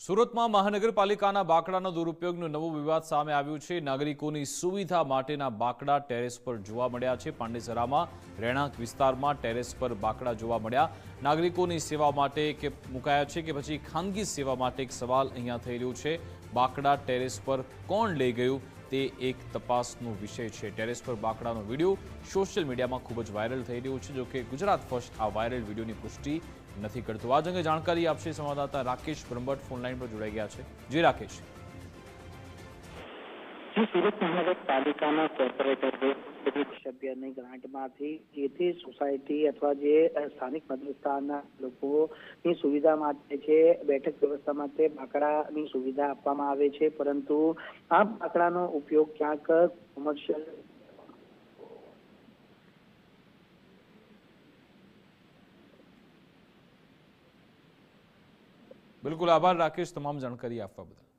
સુરતમાં મહાનગરપાલિકાના બાકડાના દુરુપયોગનો નવો વિવાદ સામે આવ્યો છે। નાગરિકોની સુવિધા માટેના બાકડા ટેરેસ પર જોવા મળ્યા છે। પાંડેસરામાં રહેણાંક વિસ્તારમાં ટેરેસ પર બાકડા જોવા મળ્યા। નાગરિકોની સેવા માટે કે મુકાયા છે કે પછી ખાનગી સેવા માટે એક સવાલ અહીંયા થઈ રહ્યો છે। બાકડા ટેરેસ પર કોણ લઈ ગયું તે એક તપાસનો વિષય છે। ટેરેસ પર બાકડાનો વિડીયો સોશિયલ મીડિયામાં ખૂબ જ વાયરલ થઈ રહ્યો છે। જો કે ગુજરાત ફર્સ્ટ આ વાયરલ વિડીયોની પુષ્ટિ નથી કરતું। આ અંગે જાણકારી આપશે સંવાદદાતા રાકેશ બ્રહ્મભટ્ટ ફોનલાઈન પર જોડાઈ ગયા છે। જી રાકેશ। સુરત મહાનગરપાલિકાના કોર્પોરેટર સભ્યની ગ્રાન્ટમાંથી જે સોસાયટી અથવા જે સ્થાનિક મતવિસ્તારના લોકોની સુવિધા માટે છે બેઠક વ્યવસ્થા માટે બાકડાની સુવિધા આપવામાં આવે છે, પરંતુ આ બાકડાનો ઉપયોગ ક્યાંક કોમર્શિયલ બિલકુલ આભાર રાકેશ તમામ જાણકારી આપવા બદલ।